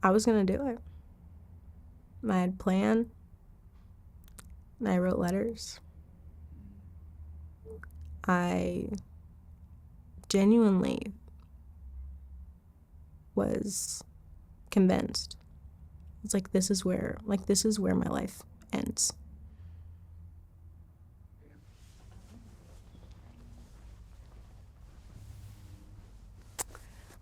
I was going to do it. I had a plan. I wrote letters. I genuinely was convinced. It's like this is where my life ends.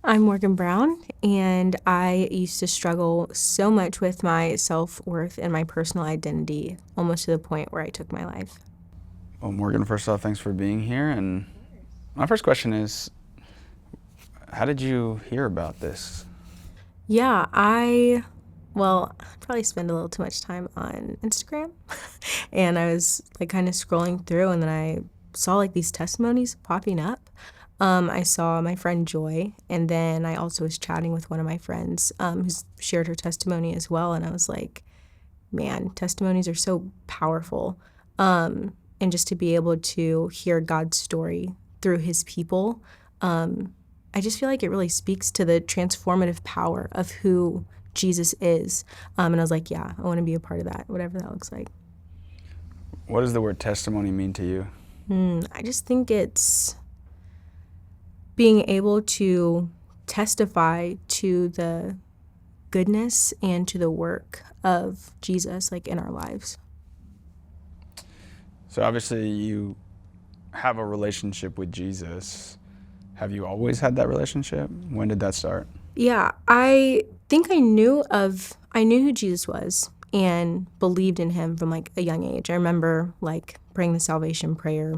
I'm Morgan Brown, and I used to struggle so much with my self-worth and my personal identity, almost to the point where I took my life. Well, Morgan, first off, thanks for being here. And my first question is, how did you hear about this? Yeah, I probably spend a little too much time on Instagram. And I was like kind of scrolling through, and then I saw like these testimonies popping up. I saw my friend Joy, and then I also was chatting with one of my friends who's shared her testimony as well. And I was like, man, testimonies are so powerful. And just to be able to hear God's story through his people, I just feel like it really speaks to the transformative power of who Jesus is. And I was like, yeah, I want to be a part of that, whatever that looks like. What does the word testimony mean to you? I just think it's being able to testify to the goodness and to the work of Jesus, like in our lives. So obviously you have a relationship with Jesus. Have you always had that relationship? When did that start? Yeah, I think I knew who Jesus was and believed in him from like a young age. I remember like praying the salvation prayer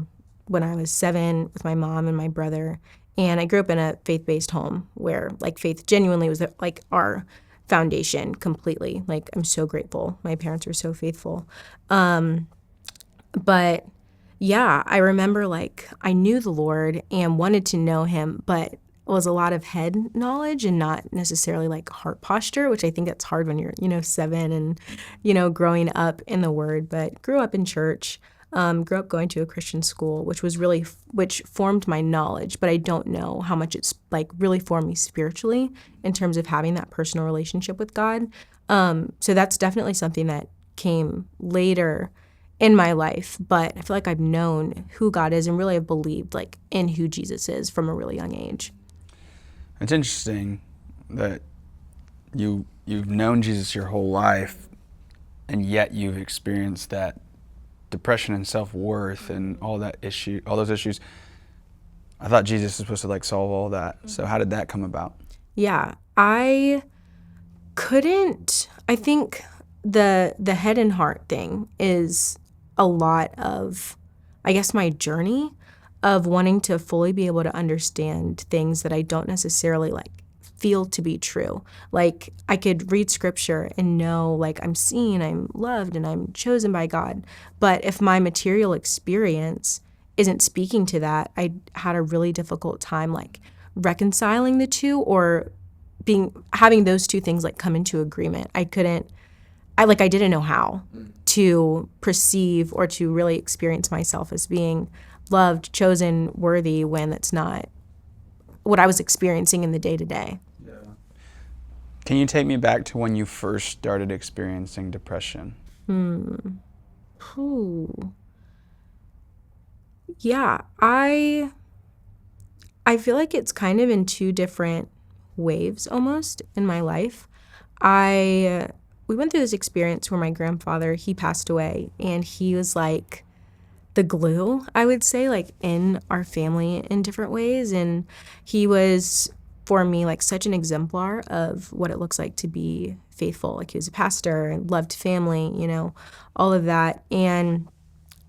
when I was 7 with my mom and my brother. And I grew up in a faith-based home where like faith genuinely was like our foundation completely. Like I'm so grateful. My parents were so faithful. But yeah, I remember like I knew the Lord and wanted to know him, but it was a lot of head knowledge and not necessarily like heart posture, which I think it's hard when you're, 7 and, growing up in the Word, but grew up in church, grew up going to a Christian school, which formed my knowledge, but I don't know how much it's like really formed me spiritually in terms of having that personal relationship with God. So that's definitely something that came later in my life, but I feel like I've known who God is and really have believed like in who Jesus is from a really young age. It's interesting that you've known Jesus your whole life, and yet you've experienced that depression and self-worth and all those issues. I thought Jesus was supposed to like solve all that. So how did that come about? Yeah, I think the head and heart thing is a lot of, I guess, my journey of wanting to fully be able to understand things that I don't necessarily like feel to be true. Like I could read scripture and know like I'm seen, I'm loved, and I'm chosen by God. But if my material experience isn't speaking to that, I had a really difficult time like reconciling the two or having those two things like come into agreement. I didn't know how to perceive or to really experience myself as being loved, chosen, worthy when that's not what I was experiencing in the day-to-day. Yeah. Can you take me back to when you first started experiencing depression? Yeah, I feel like it's kind of in two different waves almost in my life. We went through this experience where my grandfather, he passed away, and he was like the glue, I would say, like in our family in different ways. And he was, for me, like such an exemplar of what it looks like to be faithful. Like he was a pastor and loved family, all of that. And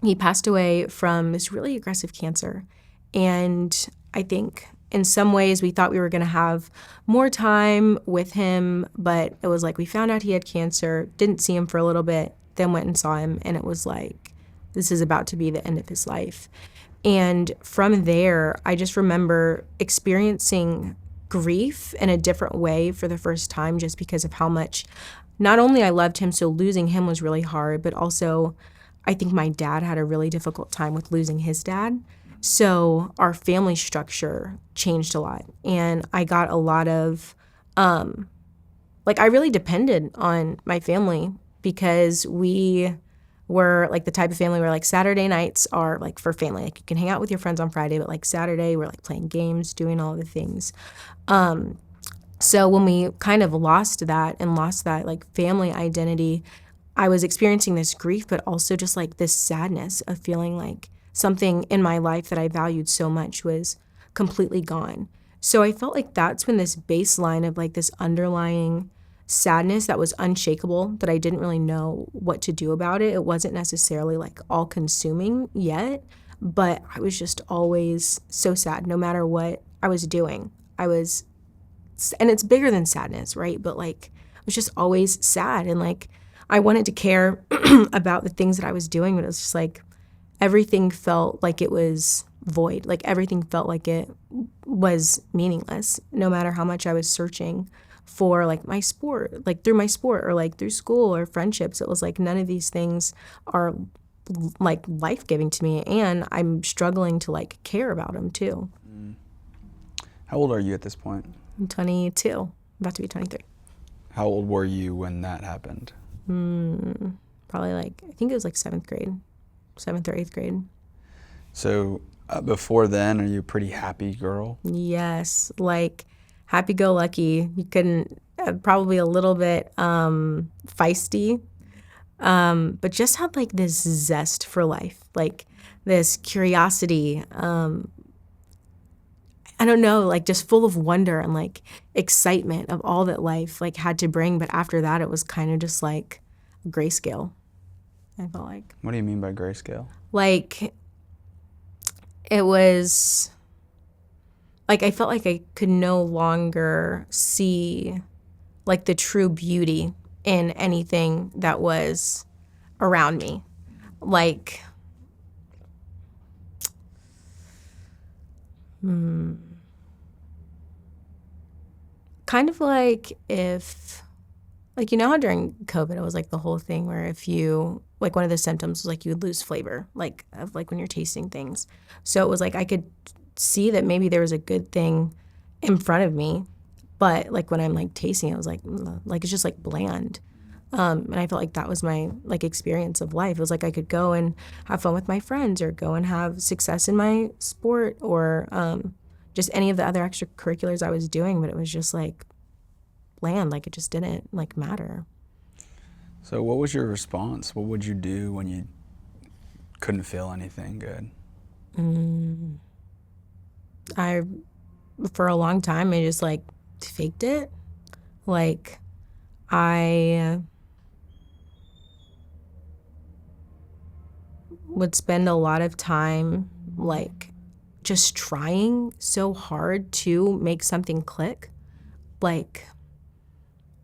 he passed away from this really aggressive cancer. And I think in some ways we thought we were going to have more time with him, but it was like we found out he had cancer, didn't see him for a little bit, then went and saw him, and it was like, this is about to be the end of his life. And from there, I just remember experiencing grief in a different way for the first time, just because of how much not only I loved him, so losing him was really hard, but also I think my dad had a really difficult time with losing his dad. So our family structure changed a lot, and I got a lot of like I really depended on my family because we were like the type of family where like Saturday nights are like for family. Like you can hang out with your friends on Friday, but like Saturday we're like playing games, doing all the things. So when we kind of lost that and lost that like family identity, I was experiencing this grief, but also just like this sadness of feeling like something in my life that I valued so much was completely gone. So I felt like that's when this baseline of like this underlying sadness that was unshakable, that I didn't really know what to do about it. It wasn't necessarily like all consuming yet, but I was just always so sad no matter what I was doing. I was, and it's bigger than sadness, right? But like I was just always sad, and like I wanted to care about the things that I was doing, but it was just like everything felt like it was void. Like everything felt like it was meaningless, no matter how much I was searching for like my sport, like through my sport or like through school or friendships. It was like none of these things are like life-giving to me, and I'm struggling to like care about them too. How old are you at this point? I'm 22, about to be 23. How old were you when that happened? Probably like, I think it was like 7th or 8th grade. So before then, are you a pretty happy girl? Yes, like happy-go-lucky. You couldn't, probably a little bit feisty, but just had like this zest for life, like this curiosity. I don't know, like just full of wonder and like excitement of all that life like had to bring. But after that, it was kind of just like grayscale, I felt like. What do you mean by grayscale? Like it was like I felt like I could no longer see like the true beauty in anything that was around me. Like kind of like if, like, you know how during COVID it was like the whole thing where if you, like one of the symptoms was like you would lose flavor, like of like when you're tasting things. So it was like I could see that maybe there was a good thing in front of me, but like when I'm like tasting it, I was like it's just like bland. And I felt like that was my like experience of life. It was like I could go and have fun with my friends or go and have success in my sport or just any of the other extracurriculars I was doing, but it was just like bland, like it just didn't like matter. So what was your response? What would you do when you couldn't feel anything good? I, for a long time, I just like faked it. Like I would spend a lot of time like just trying so hard to make something click. Like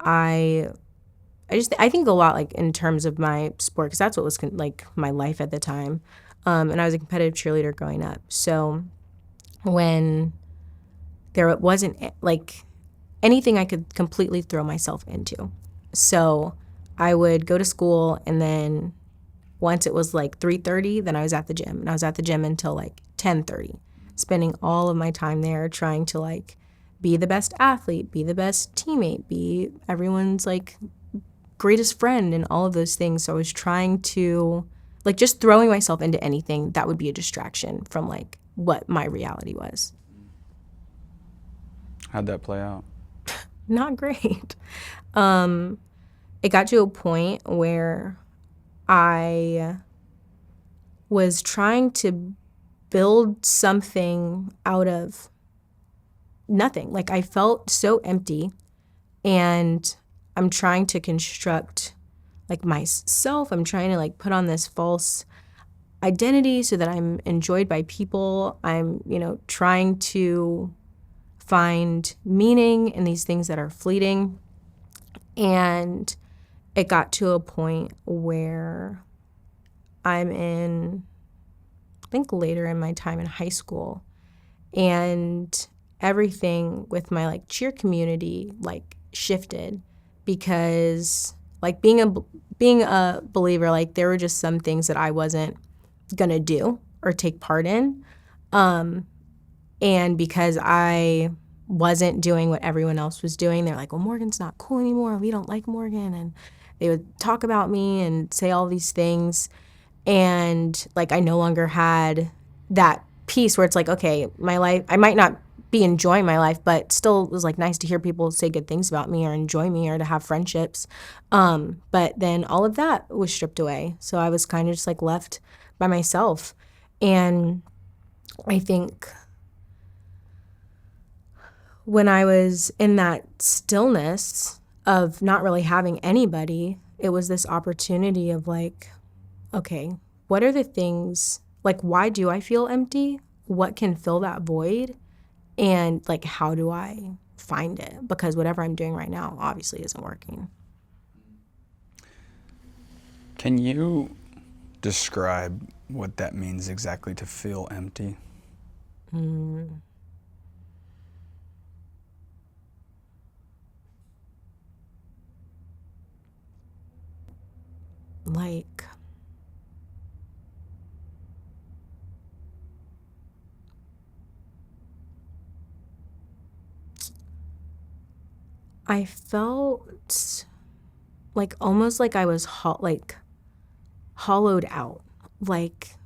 I think a lot like in terms of my sport, because that's what was like my life at the time. And I was a competitive cheerleader growing up. So when there wasn't like anything I could completely throw myself into. So I would go to school, and then once it was like 3:30, then I was at the gym, and I was at the gym until like 10:30, spending all of my time there trying to like be the best athlete, be the best teammate, be everyone's like greatest friend and all of those things. So I was trying to like just throwing myself into anything that would be a distraction from like what my reality was. How'd that play out? Not great. It got to a point where I was trying to build something out of nothing. Like I felt so empty, and I'm trying to construct like myself. I'm trying to like put on this false identity so that I'm enjoyed by people. I'm, trying to find meaning in these things that are fleeting. And it got to a point where I'm in, I think later in my time in high school, and everything with my like cheer community like shifted, because like being a believer, like there were just some things that I wasn't gonna do or take part in. And because I wasn't doing what everyone else was doing. They're like, well, Morgan's not cool anymore. We don't like Morgan. And they would talk about me and say all these things. And like, I no longer had that piece where it's like, okay, my life, I might not be enjoying my life, but still it was like nice to hear people say good things about me or enjoy me or to have friendships. But then all of that was stripped away. So I was kind of just like left by myself. And I think when I was in that stillness of not really having anybody, it was this opportunity of like, okay, what are the things, like, why do I feel empty? What can fill that void? And like, how do I find it? Because whatever I'm doing right now obviously isn't working. Can you describe what that means exactly to feel empty? Like, I felt like almost like I was hollowed out. Like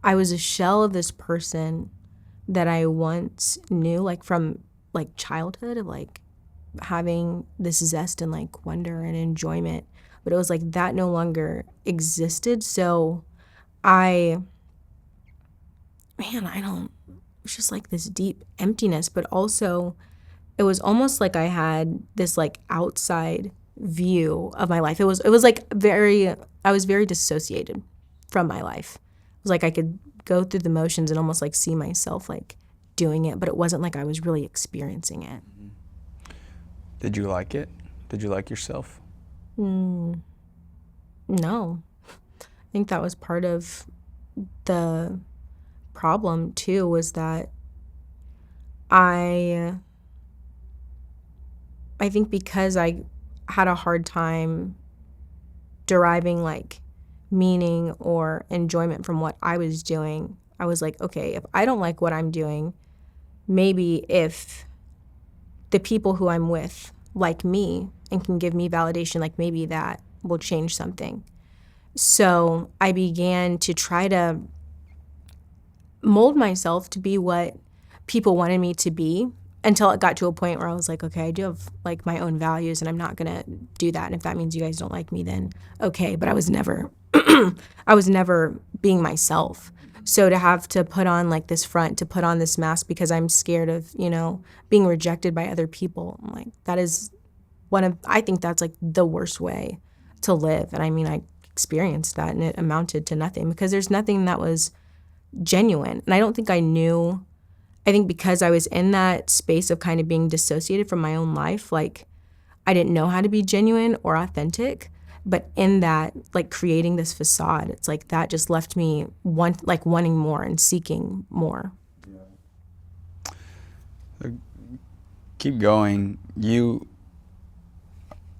I was a shell of this person that I once knew, like from like childhood, of like having this zest and like wonder and enjoyment. But it was like that no longer existed. So I, man, I don't, it was just like this deep emptiness, but also it was almost like I had this like outside view of my life. It was like I was very dissociated from my life. It was like I could go through the motions and almost like see myself like doing it, but it wasn't like I was really experiencing it. Did you like it? Did you like yourself? No. I think that was part of the problem too, was that I think because I had a hard time deriving like meaning or enjoyment from what I was doing, I was like, okay, if I don't like what I'm doing, maybe if the people who I'm with like me and can give me validation, like maybe that will change something. So I began to try to mold myself to be what people wanted me to be, until it got to a point where I was like, okay, I do have like my own values and I'm not going to do that. And if that means you guys don't like me, then okay. But I was never, I was never being myself. So to have to put on like this front, to put on this mask because I'm scared of, being rejected by other people, I'm like, that is I think that's like the worst way to live. And I mean, I experienced that and it amounted to nothing because there's nothing that was genuine. And I don't think I think because I was in that space of kind of being dissociated from my own life, like I didn't know how to be genuine or authentic. But in that, like creating this facade, it's like that just left me wanting more and seeking more. Keep going. You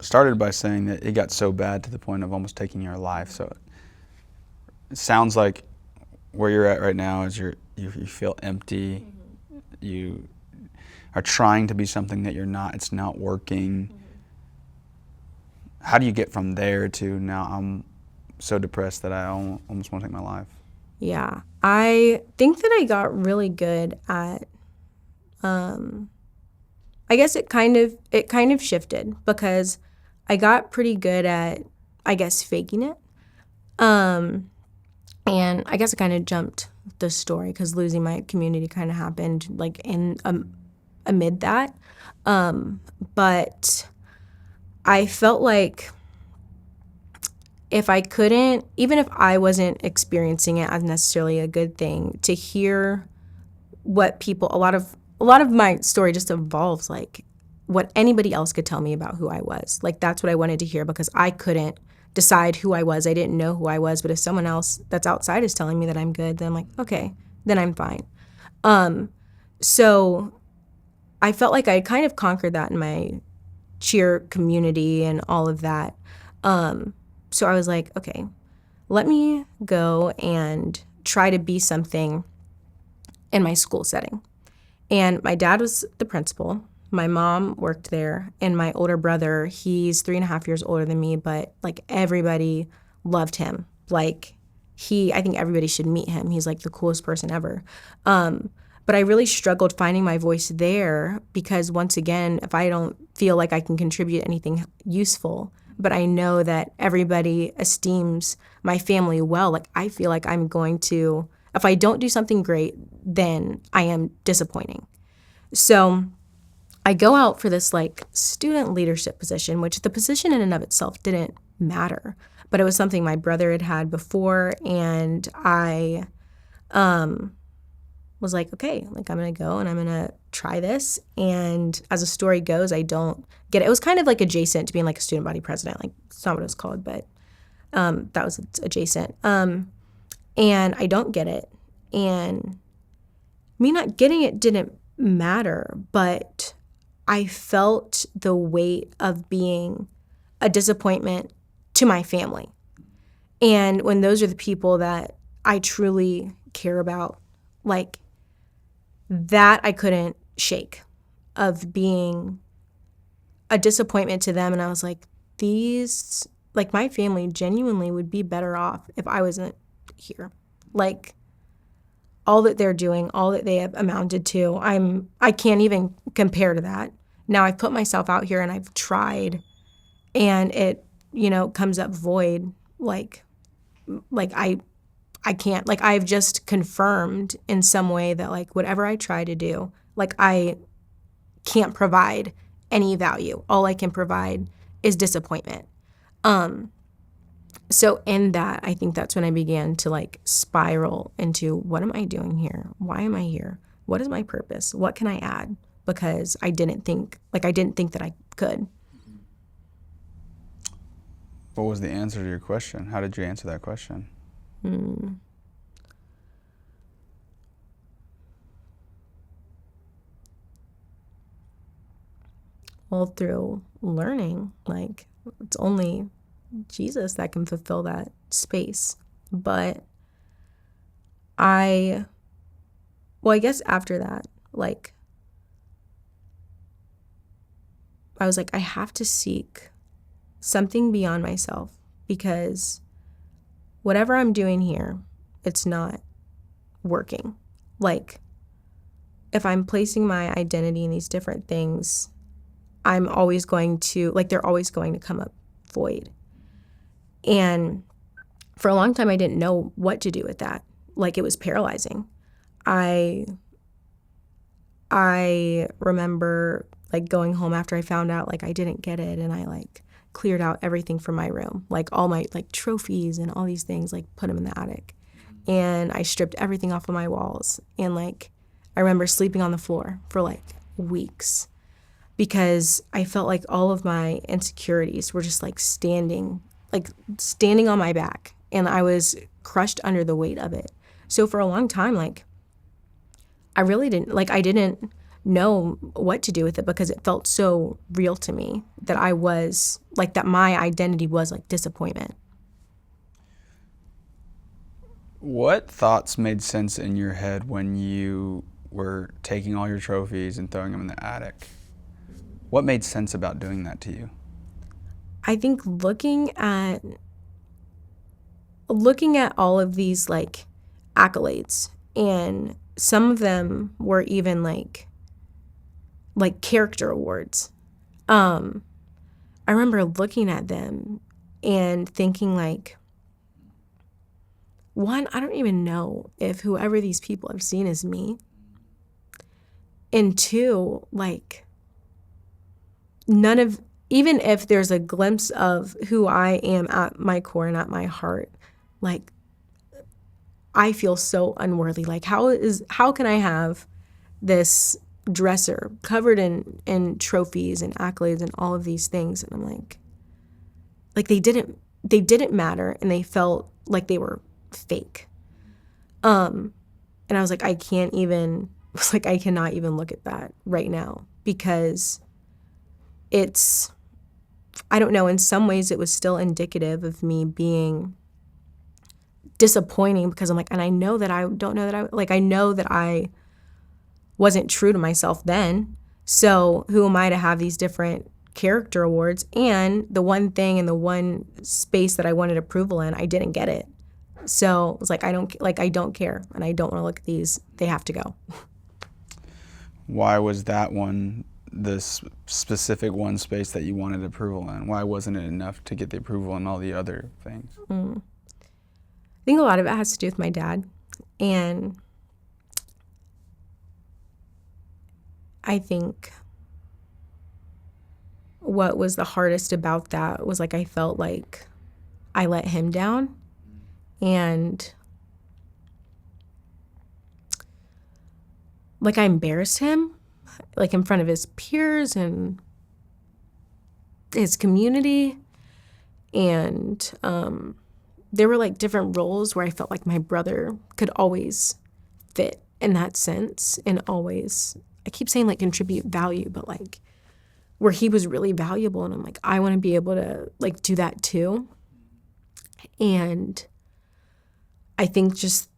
started by saying that it got so bad to the point of almost taking your life. So it sounds like where you're at right now is you feel empty. Mm-hmm. You are trying to be something that you're not. It's not working. Mm-hmm. How do you get from there to now I'm so depressed that I almost want to take my life? Yeah, I think that I got really good at, I guess it kind of shifted because I got pretty good at, I guess, faking it. And I guess I kind of jumped the story because losing my community kind of happened like in amid that. But I felt like if I couldn't, even if I wasn't experiencing it as necessarily a good thing, to hear what people, a lot of my story just involves like what anybody else could tell me about who I was. Like that's what I wanted to hear because I couldn't decide who I was. I didn't know who I was, but if someone else that's outside is telling me that I'm good, then I'm like, okay, then I'm fine. So I felt like I kind of conquered that in my cheer community and all of that. So I was like, okay, let me go and try to be something in my school setting. And my dad was the principal. My mom worked there, and my older brother, he's 3.5 years older than me, but like everybody loved him. Like I think everybody should meet him. He's like the coolest person ever. But I really struggled finding my voice there because once again, if I don't feel like I can contribute anything useful, but I know that everybody esteems my family well, like I feel like I'm going to, if I don't do something great, then I am disappointing. So I go out for this like student leadership position, which the position in and of itself didn't matter, but it was something my brother had had before, and I was like, okay, like I'm gonna go and I'm gonna try this. And as the story goes, I don't get it. It was kind of like adjacent to being like a student body president. Like it's not what it was called, but that was adjacent. And I don't get it. And me not getting it didn't matter, but I felt the weight of being a disappointment to my family. And when those are the people that I truly care about, like that I couldn't shake, of being a disappointment to them. And I was like, like my family genuinely would be better off if I wasn't here. Like all that they're doing, all that they have amounted to, I can't even compare to that. Now I've put myself out here and I've tried, and it, comes up void. Like I can't, like I've just confirmed in some way that like whatever I try to do, like I can't provide any value. All I can provide is disappointment. So in that, I think that's when I began to like spiral into, what am I doing here? Why am I here? What is my purpose? What can I add? Because I didn't think that I could. What was the answer to your question? How did you answer that question? Well, through learning, like it's only Jesus that can fulfill that space. But I guess after that, like I was like, I have to seek something beyond myself, because whatever I'm doing here, it's not working. Like if I'm placing my identity in these different things, I'm always going to, like they're always going to come up void. And for a long time, I didn't know what to do with that. Like it was paralyzing. I remember like going home after I found out like I didn't get it, and I like cleared out everything from my room, like all my like trophies and all these things, like put them in the attic. And I stripped everything off of my walls. And like I remember sleeping on the floor for like weeks, because I felt like all of my insecurities were just like standing on my back, and I was crushed under the weight of it. So for a long time, like I didn't know what to do with it, because it felt so real to me that I was like, that my identity was like disappointment. What thoughts made sense in your head when you were taking all your trophies and throwing them in the attic? What made sense about doing that to you? I think looking at all of these like accolades, and some of them were even like character awards. I remember looking at them and thinking like, one, I don't even know if whoever these people have seen is me. And two, like even if there's a glimpse of who I am at my core and at my heart, like I feel so unworthy. Like how can I have this dresser covered in trophies and accolades and all of these things? And I'm like they didn't matter, and they felt like they were fake. And I was like, I cannot even look at that right now, because I don't know, in some ways it was still indicative of me being disappointing, because I'm like, and I know that I don't know that I wasn't true to myself then. So who am I to have these different character awards? And the one thing and the one space that I wanted approval in, I didn't get it. So it was like, I don't care, and I don't want to look at these. They have to go. Why was that one the specific one space that you wanted approval in? Why wasn't it enough to get the approval in all the other things? I think a lot of it has to do with my dad. And I think what was the hardest about that was like I felt like I let him down, and like I embarrassed him, like in front of his peers and his community. And there were like different roles where I felt like my brother could always fit in that sense, and always, I keep saying like contribute value, but like where he was really valuable. And I'm like, I want to be able to like do that too. And I think just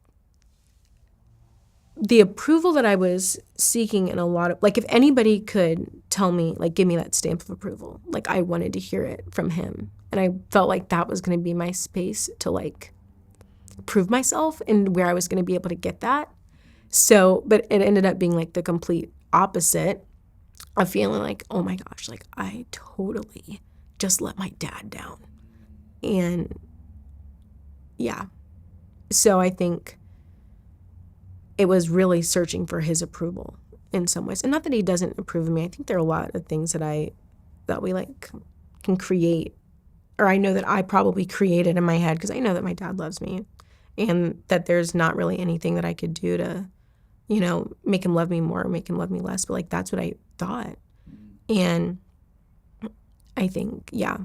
the approval that I was seeking in a lot of, like if anybody could tell me, like give me that stamp of approval, like I wanted to hear it from him. And I felt like that was going to be my space to like prove myself and where I was going to be able to get that. So, but it ended up being like the complete opposite of feeling like, oh my gosh, like I totally just let my dad down. And yeah, so I think it was really searching for his approval in some ways. And not that he doesn't approve of me. I think there are a lot of things that we like can create, or I know that I probably created in my head, because I know that my dad loves me and that there's not really anything that I could do to, you know, make him love me more or make him love me less. But like, that's what I thought. And I think, yeah,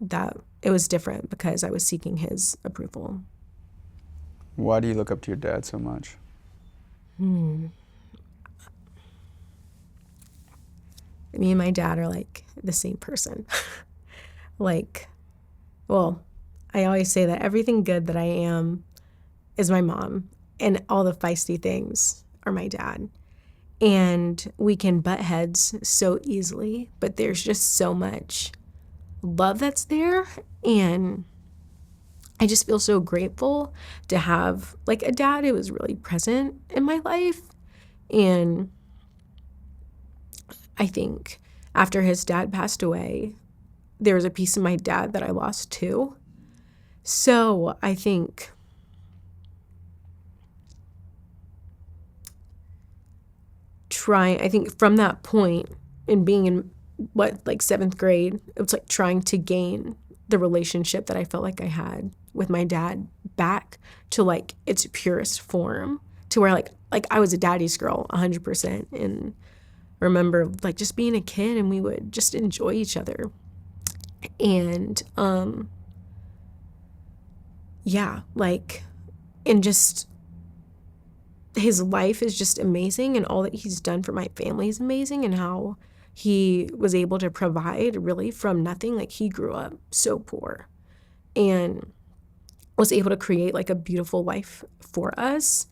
that it was different because I was seeking his approval. Why do you look up to your dad so much? Me and my dad are like the same person. Like, well, I always say that everything good that I am is my mom, and all the feisty things are my dad. And we can butt heads so easily, but there's just so much love that's there. And I just feel so grateful to have like a dad who was really present in my life. And I think after his dad passed away, there was a piece of my dad that I lost too. So I think from that point and being in like 7th grade, it was like trying to gain the relationship that I felt like I had with my dad back to like its purest form, to where like I was a daddy's girl 100%. And remember like just being a kid and we would just enjoy each other. And yeah, like, and just his life is just amazing, and all that he's done for my family is amazing, and how he was able to provide really from nothing. Like he grew up so poor and was able to create like a beautiful life for us.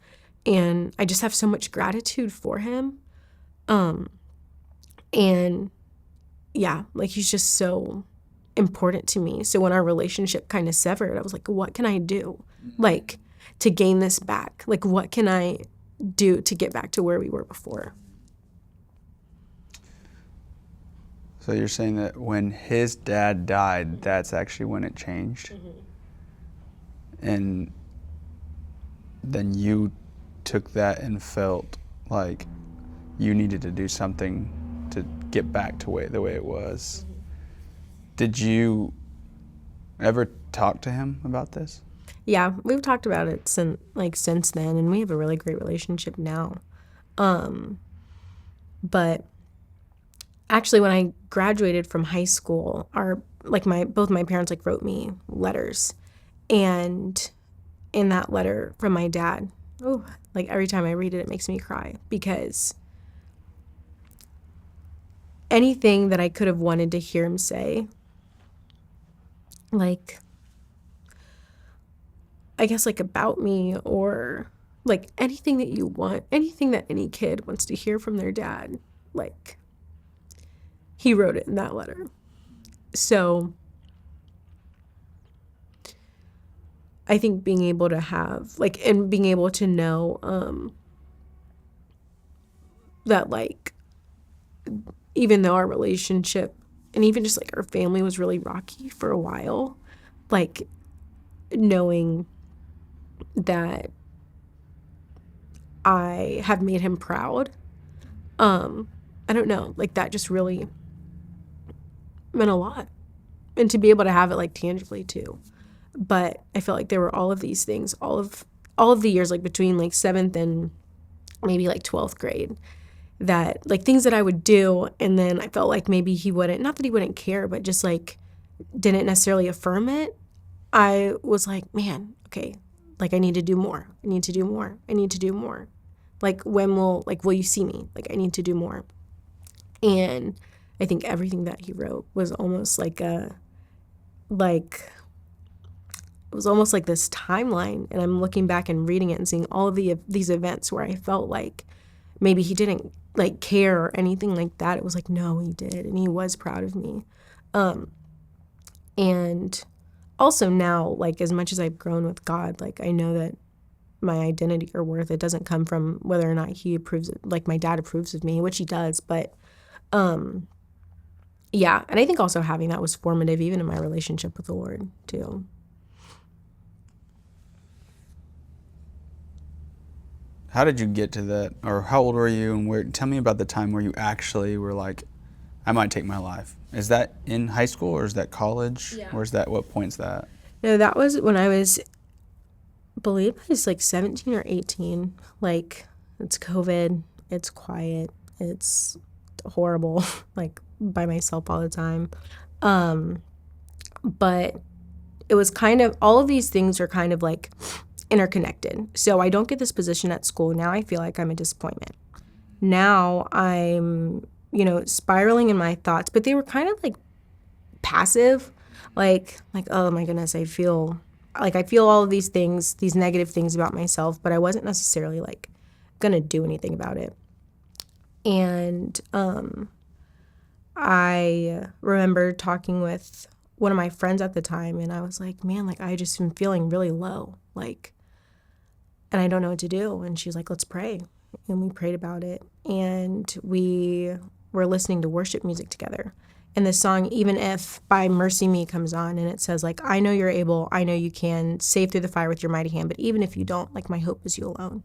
And I just have so much gratitude for him. And yeah, like he's just so important to me. So when our relationship kind of severed, I was like, what can I do like to gain this back? Like what can I do to get back to where we were before? So you're saying that when his dad died, that's actually when it changed? And then you took that and felt like you needed to do something to get back to the way it was. Did you ever talk to him about this? Yeah, we've talked about it since then, and we have a really great relationship now. But actually, when I graduated from high school, both my parents like wrote me letters, and in that letter from my dad, like every time I read it, it makes me cry, because anything that I could have wanted to hear him say, like, I guess like about me, or like anything that you want, anything that any kid wants to hear from their dad, like he wrote it in that letter. So I think being able to have like, and being able to know that like, even though our relationship and even just like our family was really rocky for a while, like knowing that I have made him proud, I don't know, like that just really meant a lot. And to be able to have it like tangibly too. But I felt like there were all of these things, all of the years, like between like 7th and maybe like 12th grade, that like things that I would do, and then I felt like maybe he wouldn't, not that he wouldn't care, but just like didn't necessarily affirm it. I was like, man, okay, like I need to do more. I need to do more. I need to do more. Like will you see me? Like I need to do more. And I think everything that he wrote was almost like it was almost like this timeline, and I'm looking back and reading it and seeing all of these events where I felt like maybe he didn't like care or anything like that. It was like, no, he did, and he was proud of me. And also now, like as much as I've grown with God, like I know that my identity or worth, it doesn't come from whether or not he approves it, like my dad approves of me, which he does, but yeah. And I think also having that was formative even in my relationship with the Lord too. How did you get to that? Or how old were you? And where? Tell me about the time where you actually were like, I might take my life. Is that in high school or is that college? Yeah. Or is that, what point's that? No, that was when I believe I was like 17 or 18. Like it's COVID, it's quiet, it's horrible, like by myself all the time. But it was kind of, all of these things are kind of like interconnected. So I don't get this position at school. Now I feel like I'm a disappointment. Now I'm, spiraling in my thoughts, but they were kind of like passive, like, oh my goodness, I feel all of these things, these negative things about myself, but I wasn't necessarily like gonna do anything about it. And I remember talking with one of my friends at the time, and I was like, man, like I just am feeling really low, like, and I don't know what to do. And she's like, let's pray. And we prayed about it, and we were listening to worship music together. And the song Even If by Mercy Me comes on, and it says like, I know you're able, I know you can, save through the fire with your mighty hand, but even if you don't, like my hope is you alone.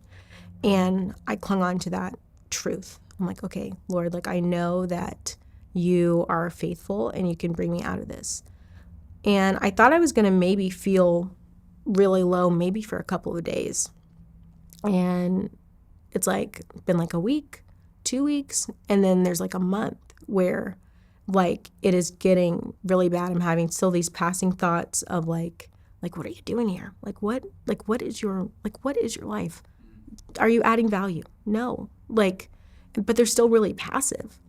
And I clung on to that truth. I'm like, okay, Lord, like I know that you are faithful and you can bring me out of this. And I thought I was gonna maybe feel really low, maybe for a couple of days. And it's like been like a week, 2 weeks, and then there's like a month where like it is getting really bad. I'm having still these passing thoughts of like what are you doing here? What is your life? Are you adding value? No. But they're still really passive.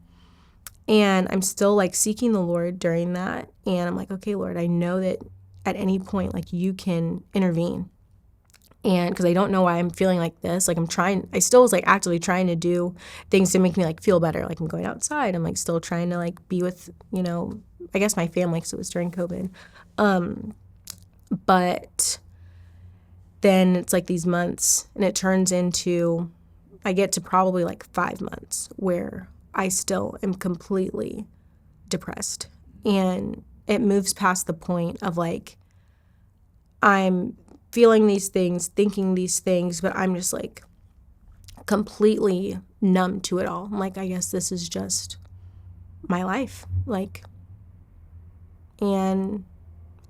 And I'm still like seeking the Lord during that. And I'm like, okay, Lord, I know that at any point, like you can intervene. And because I don't know why I'm feeling like this, like I still was like actively trying to do things to make me like feel better. Like I'm going outside. I'm like still trying to like be with, I guess my family, because it was during COVID. But then it's like these months, and it turns into, I get to probably like 5 months where I still am completely depressed. And it moves past the point of like, I'm feeling these things, thinking these things, but I'm just like completely numb to it all. I'm like, I guess this is just my life. Like, and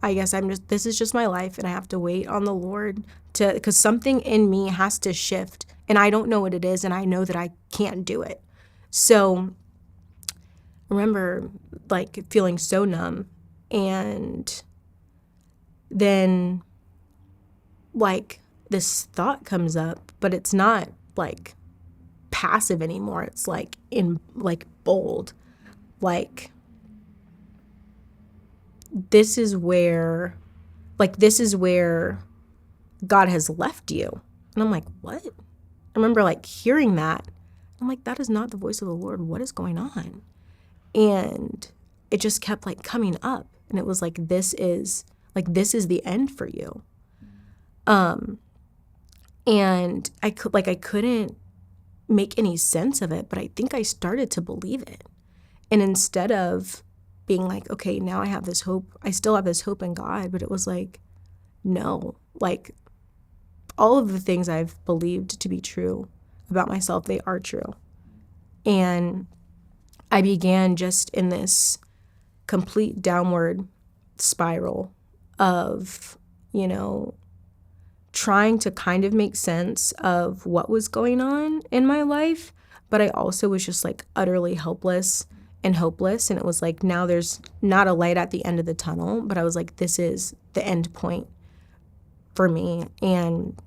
I guess this is just my life, and I have to wait on the Lord because something in me has to shift, and I don't know what it is, and I know that I can't do it. So I remember like feeling so numb, and then like this thought comes up, but it's not like passive anymore. It's like in like bold, like this is where God has left you. And I'm like, what? I remember like hearing that. I'm like, that is not the voice of the Lord. What is going on? And it just kept like coming up. And it was like, this is the end for you. And I couldn't make any sense of it, but I think I started to believe it. And instead of being like, okay, now I have this hope, I still have this hope in God, but it was like, no, like all of the things I've believed to be true about myself, they are true. And I began just in this complete downward spiral of, trying to kind of make sense of what was going on in my life. But I also was just like utterly helpless and hopeless. And it was like, now there's not a light at the end of the tunnel, but I was like, this is the end point for me. And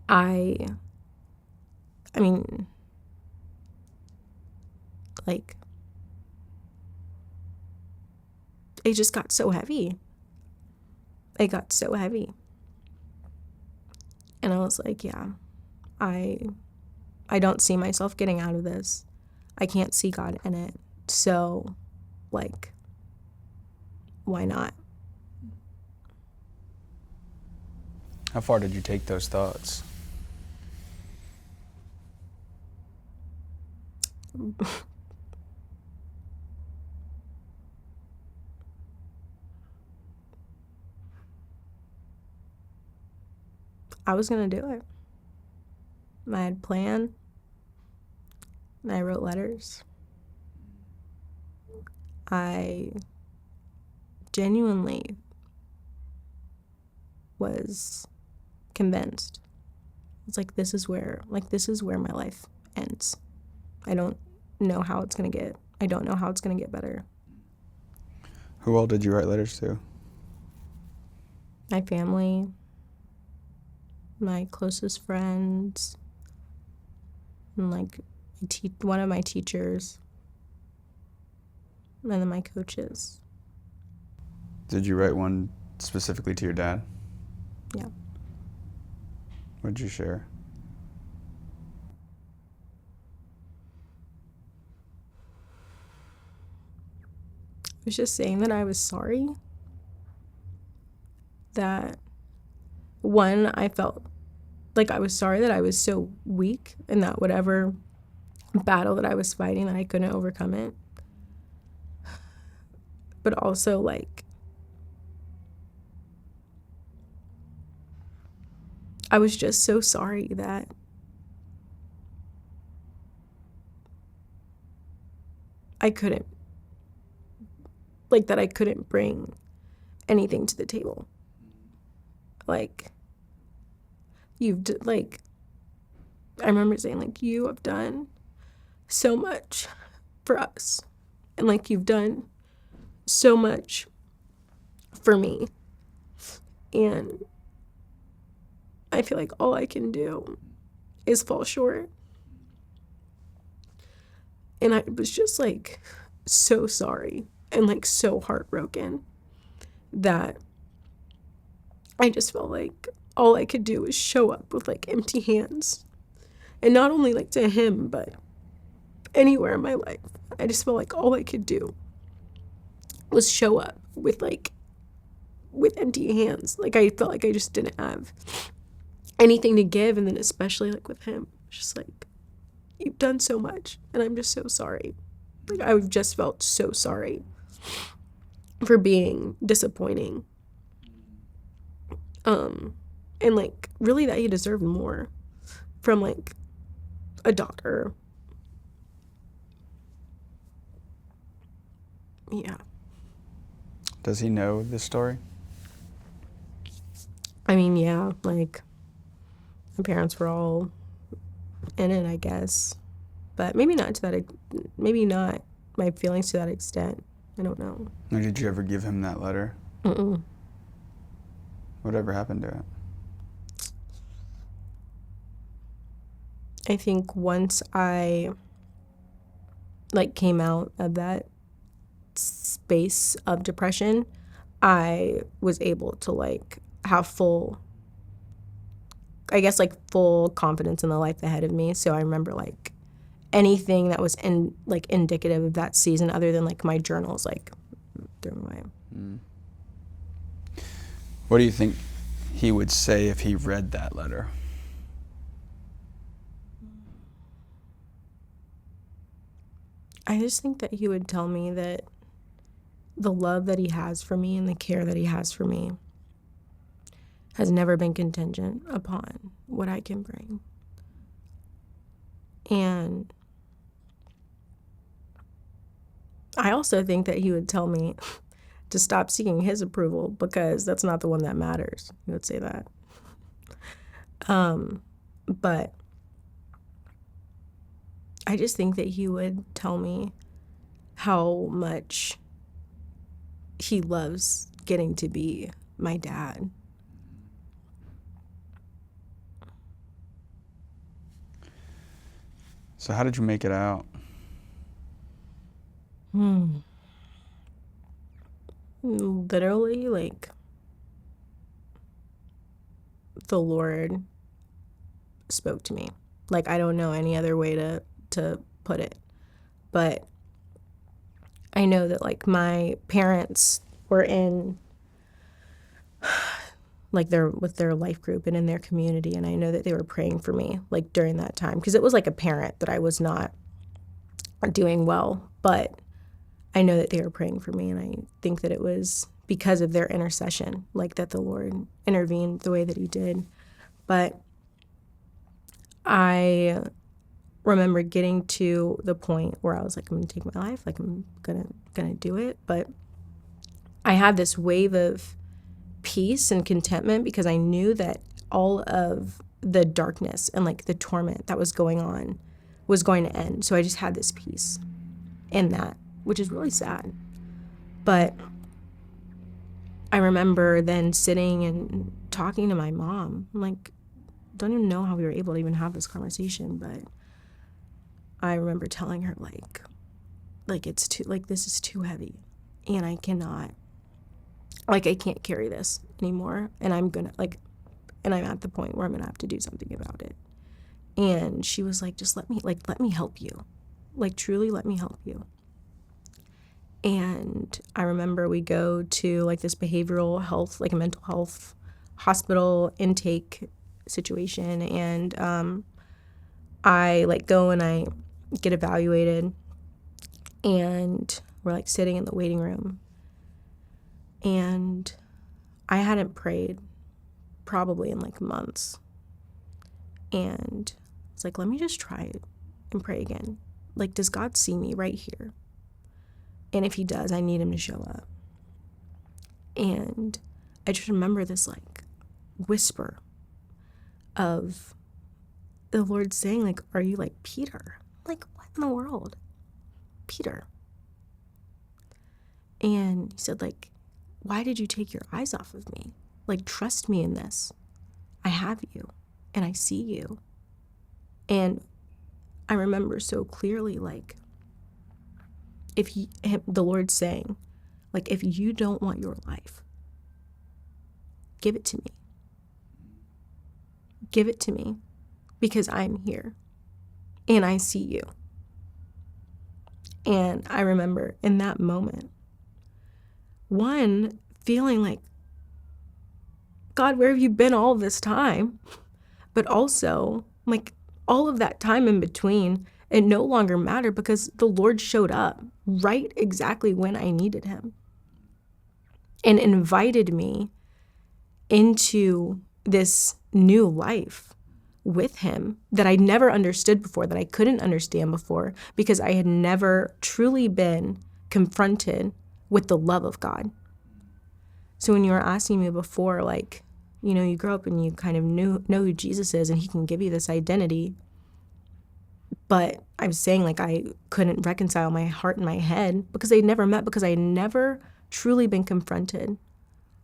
I mean, like, it just got so heavy. It got so heavy. And I was like, yeah, I don't see myself getting out of this. I can't see God in it. So, like, why not? How far did you take those thoughts? I was going to do it. I had a plan. And I wrote letters. I genuinely was convinced. It's like, this is where my life ends. I don't know how it's going to get. I don't know how it's going to get better. Who all did you write letters to? My family, my closest friends, and like one of my teachers, and then my coaches. Did you write one specifically to your dad? Yeah. What did you share? I was just saying that I was sorry. That, one, I felt like I was sorry that I was so weak and that whatever battle that I was fighting, that I couldn't overcome it. But also, like, I was just so sorry that I couldn't bring anything to the table. Like, I remember saying, like, you have done so much for us. And, like, you've done so much for me. And I feel like all I can do is fall short. And I was just, like, so sorry and, like, so heartbroken that I just felt like all I could do was show up with, like, empty hands. And not only, like, to him, but anywhere in my life. I just felt like all I could do was show up with empty hands. Like, I felt like I just didn't have anything to give. And then especially, like, with him, just like, you've done so much and I'm just so sorry. Like, I just felt so sorry for being disappointing. And, like, really that he deserved more from, like, a daughter. Yeah. Does he know this story? I mean, yeah, like, my parents were all in it, I guess. But maybe not my feelings to that extent. I don't know. Or did you ever give him that letter? Mm-mm. Whatever happened to it? I think once I, like, came out of that space of depression, I was able to, like, have full I guess, like, full confidence in the life ahead of me. So I remember, like, anything that was indicative of that season other than, like, my journals, like, threw them away. What do you think he would say if he read that letter? I just think that he would tell me that the love that he has for me and the care that he has for me has never been contingent upon what I can bring. And I also think that he would tell me to stop seeking his approval because that's not the one that matters. He would say that. But I just think that he would tell me how much he loves getting to be my dad. So how did you make it out? Literally, like, the Lord spoke to me. Like, I don't know any other way to put it. But I know that, like, my parents were in, like, they're with their life group and in their community, and I know that they were praying for me, like, during that time, because it was like apparent that I was not doing well, but I know that they were praying for me, and I think that it was because of their intercession, like, that the Lord intervened the way that he did. But I remember getting to the point where I was like, I'm gonna take my life, like, I'm gonna do it. But I had this wave of peace and contentment because I knew that all of the darkness and, like, the torment that was going on was going to end. So I just had this peace in that, which is really sad. But I remember then sitting and talking to my mom. I'm like, don't even know how we were able to even have this conversation, but I remember telling her, like, it's too, like, this is too heavy, and I cannot, like, I can't carry this anymore, and I'm gonna, like, and I'm at the point where I'm gonna have to do something about it. And she was like, just let me help you, like, truly let me help you. And I remember we go to, like, this behavioral health, like, a mental health hospital intake situation, and I, like, go and I get evaluated, and we're, like, sitting in the waiting room, and I hadn't prayed probably in, like, months, and it's like, let me just try it and pray again. Like, does God see me right here? And if he does, I need him to show up. And I just remember this, like, whisper of the Lord saying, like, are you like Peter? Like, what in the world? Peter. And he said, like, why did you take your eyes off of me? Like, trust me in this. I have you, and I see you. And I remember so clearly, like, the Lord saying, like, if you don't want your life, give it to me. Give it to me, because I'm here, and I see you. And I remember in that moment, one, feeling like, God, where have you been all this time? But also, like, all of that time in between, it no longer mattered because the Lord showed up right exactly when I needed him and invited me into this new life with him that I never understood before, that I couldn't understand before, because I had never truly been confronted with the love of God. So when you were asking me before, like, you know, you grow up and you kind of know who Jesus is and he can give you this identity. But I'm saying, like, I couldn't reconcile my heart and my head because they'd never met, because I had never truly been confronted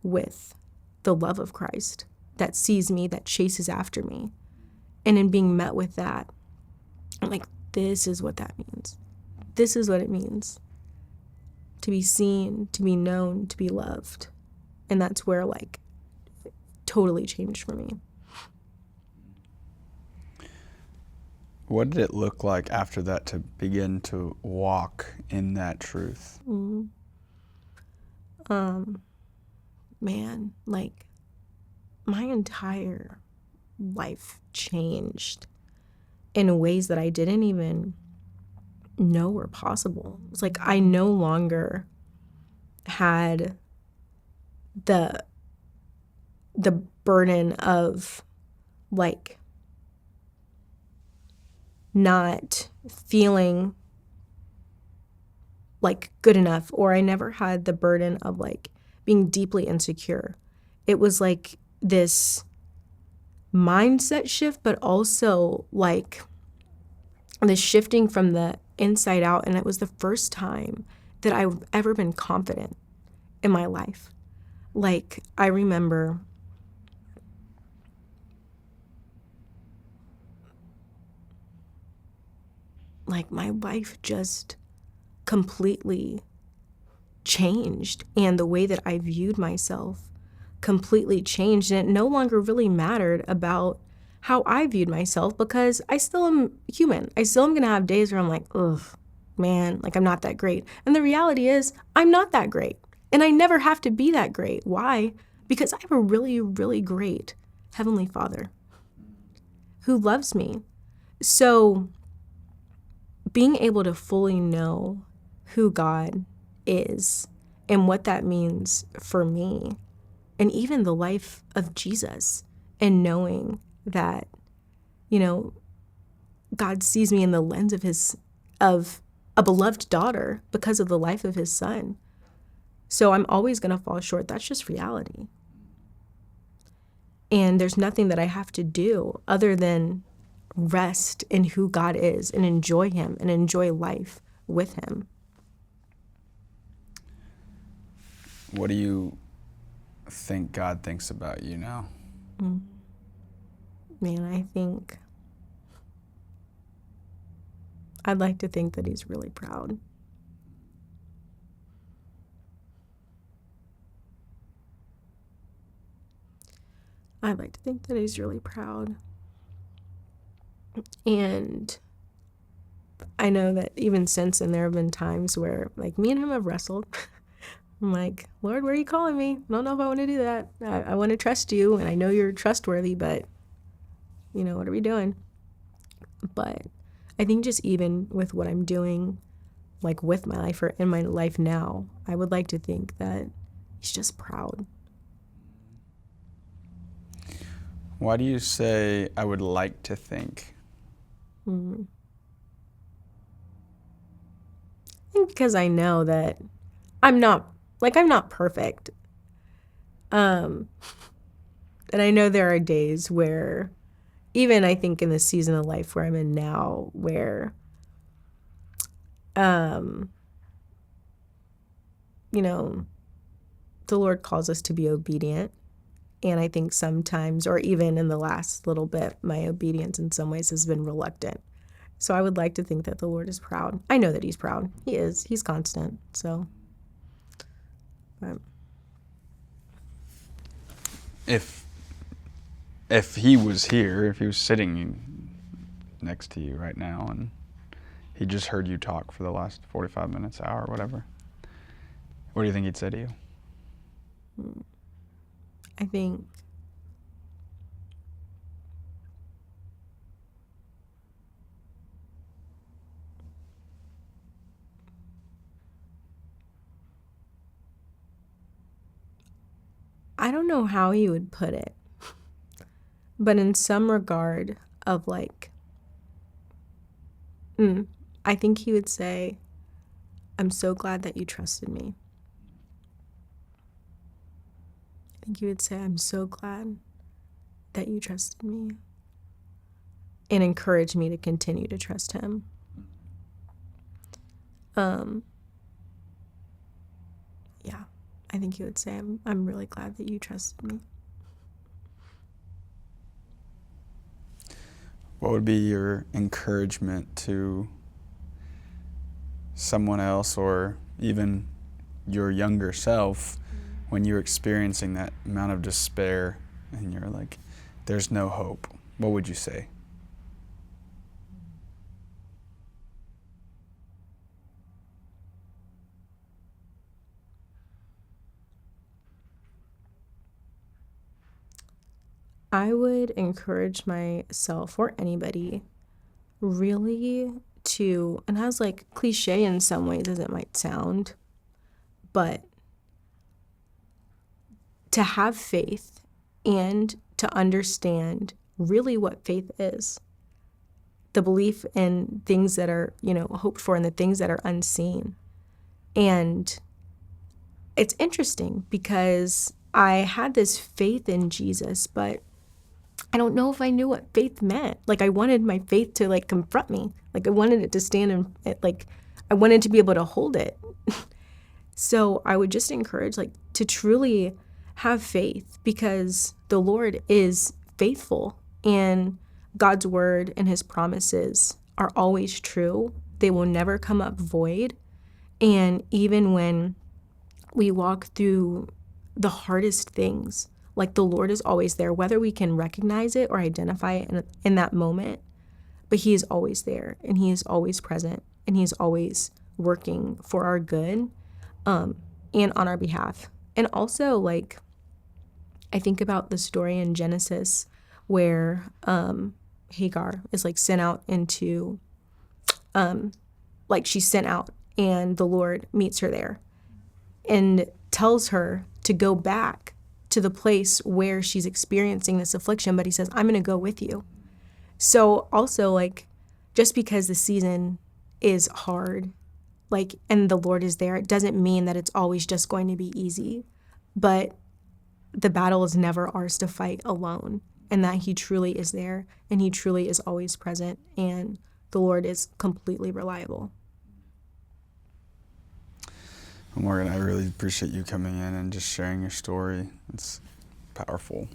with the love of Christ that sees me, that chases after me. And in being met with that, I'm like, this is what that means. This is what it means to be seen, to be known, to be loved. And that's where, like, it totally changed for me. What did it look like after that to begin to walk in that truth? Mm. Man, like my entire life changed in ways that I didn't even know were possible. It's like I no longer had the burden of like not feeling like good enough, or I never had the burden of like being deeply insecure. It was like this mindset shift, but also like this shifting from the inside out. And it was the first time that I've ever been confident in my life. Like I remember like my life just completely changed, and the way that I viewed myself completely changed, and it no longer really mattered about how I viewed myself, because I still am human. I still am gonna have days where I'm like, ugh, man, like I'm not that great. And the reality is I'm not that great, and I never have to be that great. Why? Because I have a really, really great Heavenly Father who loves me. So being able to fully know who God is and what that means for me, and even the life of Jesus, and knowing that, you know, God sees me in the lens of a beloved daughter because of the life of his son. So I'm always going to fall short. That's just reality. And there's nothing that I have to do other than rest in who God is and enjoy him and enjoy life with him. What do you think God thinks about you now? Man, I think I'd like to think that he's really proud. I'd like to think that he's really proud. And I know that even since then, there have been times where, like, me and him have wrestled. I'm like, Lord, where are you calling me? I don't know if I want to do that. I want to trust you, and I know you're trustworthy, but, you know, what are we doing? But I think just even with what I'm doing, like with my life or in my life now, I would like to think that he's just proud. Why do you say, I would like to think? I think because I know that I'm not perfect. And I know there are days where, even I think in the season of life where I'm in now, where, you know, the Lord calls us to be obedient. And I think sometimes, or even in the last little bit, my obedience in some ways has been reluctant. So I would like to think that the Lord is proud. I know that he's proud. He is. He's constant. So. But. If he was here, if he was sitting next to you right now and he just heard you talk for the last 45 minutes, hour, whatever, what do you think he'd say to you? I think I don't know how he would put it, but in some regard of like, I think he would say, I'm so glad that you trusted me. I think he would say, I'm so glad that you trusted me, and encourage me to continue to trust him. Yeah, I think he would say, I'm really glad that you trusted me. What would be your encouragement to someone else, or even your younger self, when you're experiencing that amount of despair and you're like, there's no hope? What would you say? I would encourage myself or anybody really to, and as like cliche in some ways as it might sound, but to have faith and to understand really what faith is. The belief in things that are, hoped for and the things that are unseen. And it's interesting because I had this faith in Jesus, but I don't know if I knew what faith meant. Like I wanted my faith to like confront me. Like I wanted it to stand and like I wanted to be able to hold it. So I would just encourage like to truly have faith because the Lord is faithful and God's word and his promises are always true. They will never come up void. And even when we walk through the hardest things, like the Lord is always there, whether we can recognize it or identify it in that moment, but he is always there and he is always present and he's always working for our good and on our behalf. And also, like, I think about the story in Genesis where Hagar is like sent out into, like she's sent out and the Lord meets her there and tells her to go back to the place where she's experiencing this affliction, but he says, I'm going to go with you. So also, like, just because the season is hard, like, and the Lord is there, it doesn't mean that it's always just going to be easy, but the battle is never ours to fight alone, and that he truly is there and he truly is always present, and the Lord is completely reliable. Morgan, I really appreciate you coming in and just sharing your story. It's powerful.